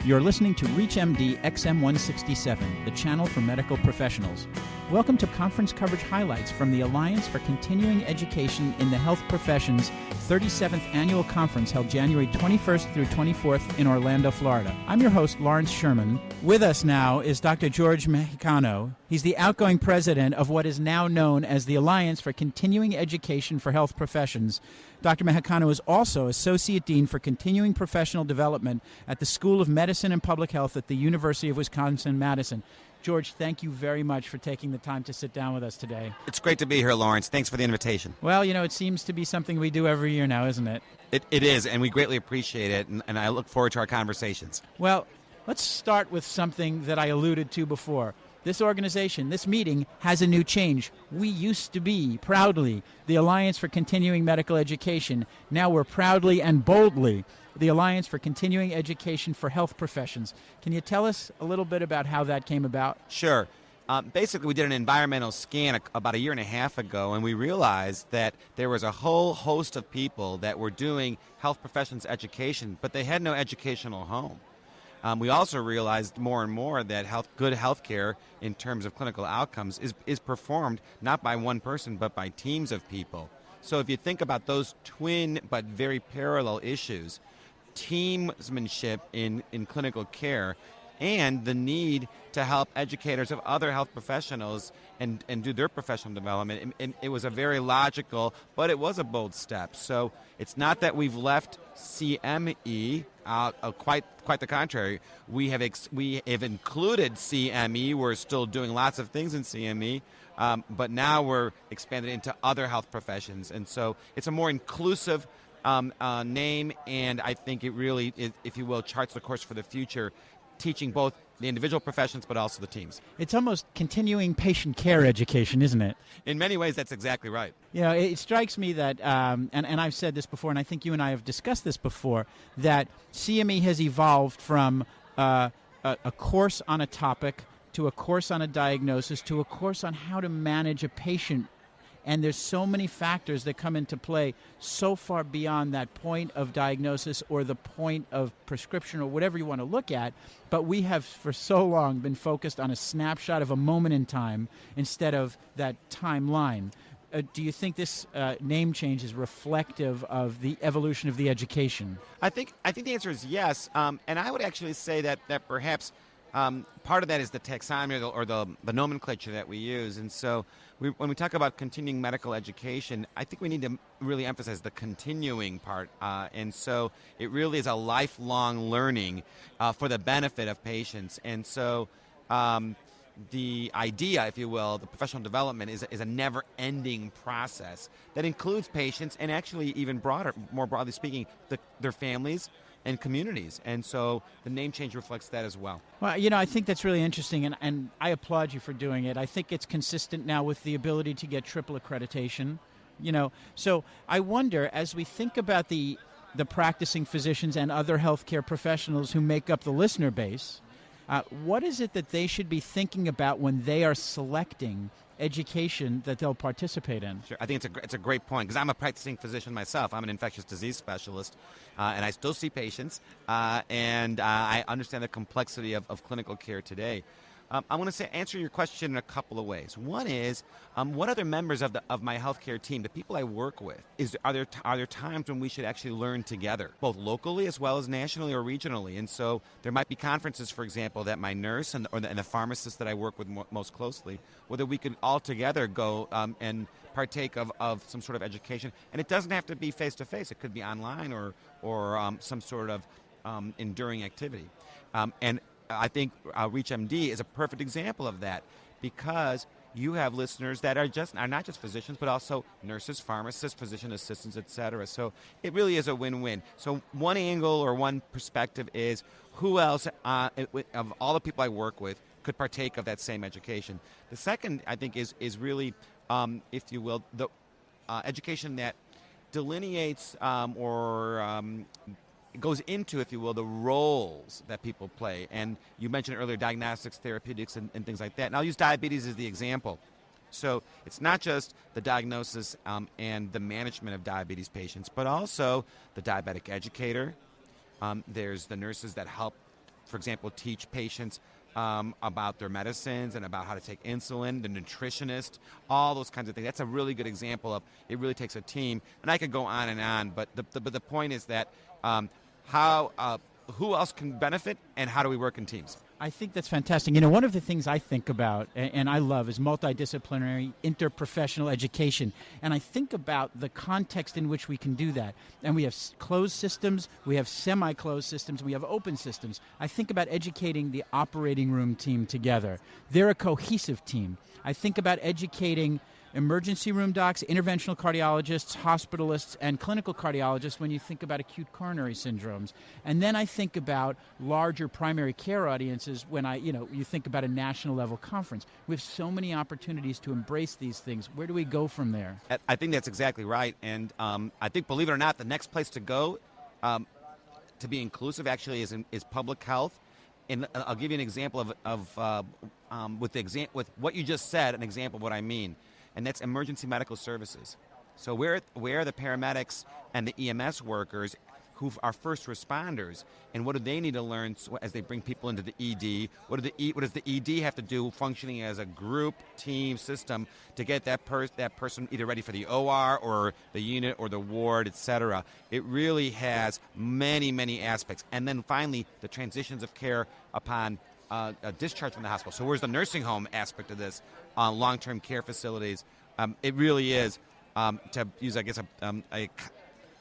You're listening to ReachMD XM167, the channel for medical professionals. Welcome to conference coverage highlights from the Alliance for Continuing Education in the Health Professions 37th Annual Conference held January 21st through 24th in Orlando, Florida. I'm your host, Lawrence Sherman. With us now is Dr. George Mejicano. He's the outgoing president of what is now known as the Alliance for Continuing Education for Health Professions. Dr. Mejicano is also Associate Dean for Continuing Professional Development at the School of Medicine and Public Health at the University of Wisconsin-Madison. George, thank you very much for taking the time to sit down with us today. It's great to be here, Lawrence. Thanks for the invitation. Well, you know, it seems to be something we do every year now, isn't it? It is, and we greatly appreciate it, and I look forward to our conversations. Well, let's start with something that I alluded to before. This organization, this meeting, has a new change. We used to be, proudly, the Alliance for Continuing Medical Education. Now we're proudly and boldly the Alliance for Continuing Education for Health Professions. Can you tell us a little bit about how that came about? Sure. Basically, we did an environmental scan about a year and a half ago, and we realized that there was a whole host of people that were doing health professions education, but they had no educational home. We also realized more and more that good health care in terms of clinical outcomes is performed not by one person but by teams of people. So if you think about those twin but very parallel issues, teamsmanship in clinical care and the need to help educators of other health professionals and do their professional development, it was a very logical, but it was a bold step. So it's not that we've left CME, quite the contrary. We have included CME. We're still doing lots of things in CME, but now we're expanded into other health professions. And so it's a more inclusive name, and I think it really, if you will, charts the course for the future, teaching both the individual professions but also the teams. It's almost continuing patient care education, isn't it? In many ways, that's exactly right. You know, it strikes me that, and I've said this before, and I think you and I have discussed this before, that CME has evolved from a course on a topic to a course on a diagnosis to a course on how to manage a patient. And there's so many factors that come into play so far beyond that point of diagnosis or the point of prescription or whatever you want to look at. But we have for so long been focused on a snapshot of a moment in time instead of that timeline. Do you think this name change is reflective of the evolution of the education? I think the answer is yes. And I would actually say that perhaps part of that is the taxonomy or the nomenclature that we use. And so when we talk about continuing medical education, I think we need to really emphasize the continuing part. And so it really is a lifelong learning for the benefit of patients. And so the idea, if you will, the professional development is a never-ending process that includes patients and actually even more broadly speaking, their families and communities. And so the name change reflects that as well. Well, you know, I think that's really interesting, and I applaud you for doing it. I think it's consistent now with the ability to get triple accreditation. You know, so I wonder, as we think about the practicing physicians and other healthcare professionals who make up the listener base, what is it that they should be thinking about when they are selecting education that they'll participate in? Sure. I think it's a great point because I'm a practicing physician myself. I'm an infectious disease specialist, and I still see patients, and I understand the complexity of clinical care today. I want to answer your question in a couple of ways. One is, what other members of my healthcare team, the people I work with, are there times when we should actually learn together, both locally as well as nationally or regionally? And so there might be conferences, for example, that my nurse and the pharmacist that I work with most closely, whether we could all together go and partake of some sort of education. And it doesn't have to be face-to-face. It could be online or some sort of enduring activity. And I think ReachMD is a perfect example of that because you have listeners that are not just physicians, but also nurses, pharmacists, physician assistants, et cetera. So it really is a win-win. So one angle or one perspective is who else of all the people I work with could partake of that same education. The second, I think, is really, if you will, the education that delineates goes into, if you will, the roles that people play. And you mentioned earlier diagnostics, therapeutics, and things like that. And I'll use diabetes as the example. So it's not just the diagnosis and the management of diabetes patients, but also the diabetic educator. There's the nurses that help for example, teach patients about their medicines and about how to take insulin, the nutritionist, all those kinds of things. That's a really good example of it really takes a team. And I could go on and on, but the point is that who else can benefit and how do we work in teams? I think that's fantastic. You know, one of the things I think about and I love is multidisciplinary interprofessional education. And I think about the context in which we can do that. And we have closed systems, we have semi-closed systems, we have open systems. I think about educating the operating room team together. They're a cohesive team. I think about educating emergency room docs, interventional cardiologists, hospitalists, and clinical cardiologists when you think about acute coronary syndromes. And then I think about larger primary care audiences when you think about a national level conference. We have so many opportunities to embrace these things. Where do we go from there? I think that's exactly right. And I think, believe it or not, the next place to go to be inclusive actually is public health. And I'll give you an example with what you just said, an example of what I mean. And that's emergency medical services. So where are the paramedics and the EMS workers who are first responders, and what do they need to learn as they bring people into the ED? What does the ED have to do functioning as a group, team, system to get that person either ready for the OR or the unit or the ward, etc.? It really has many, many aspects. And then finally, the transitions of care upon a discharge from the hospital. So where's the nursing home aspect of this? Long-term care facilities. It really is, to use, I guess,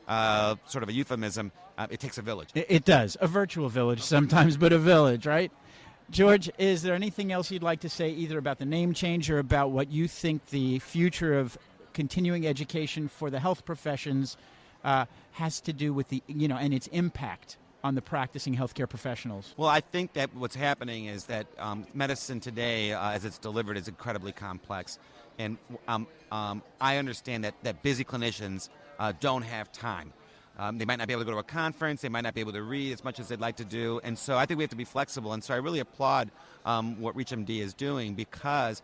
a sort of a euphemism, it takes a village. It does. A virtual village sometimes, but a village, right? George, is there anything else you'd like to say either about the name change or about what you think the future of continuing education for the health professions has to do with and its impact on the practicing healthcare professionals? Well, I think that what's happening is that medicine today, as it's delivered, is incredibly complex. And I understand that busy clinicians don't have time. They might not be able to go to a conference. They might not be able to read as much as they'd like to do. And so I think we have to be flexible. And so I really applaud what ReachMD is doing, because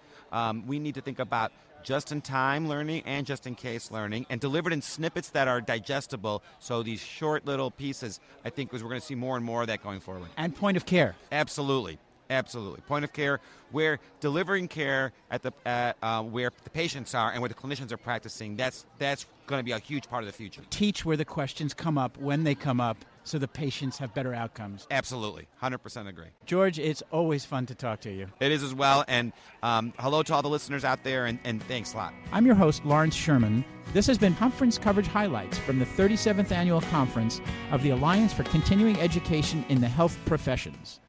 we need to think about just-in-time learning and just-in-case learning, and delivered in snippets that are digestible. So these short little pieces, I think, we're going to see more and more of that going forward. And point of care. Absolutely. Absolutely. Point of care, where delivering care at where the patients are and where the clinicians are practicing, that's going to be a huge part of the future. Teach where the questions come up, when they come up, so the patients have better outcomes. Absolutely. 100% agree. George, it's always fun to talk to you. It is as well. And hello to all the listeners out there, and thanks a lot. I'm your host, Lawrence Sherman. This has been Conference Coverage Highlights from the 37th Annual Conference of the Alliance for Continuing Education in the Health Professions.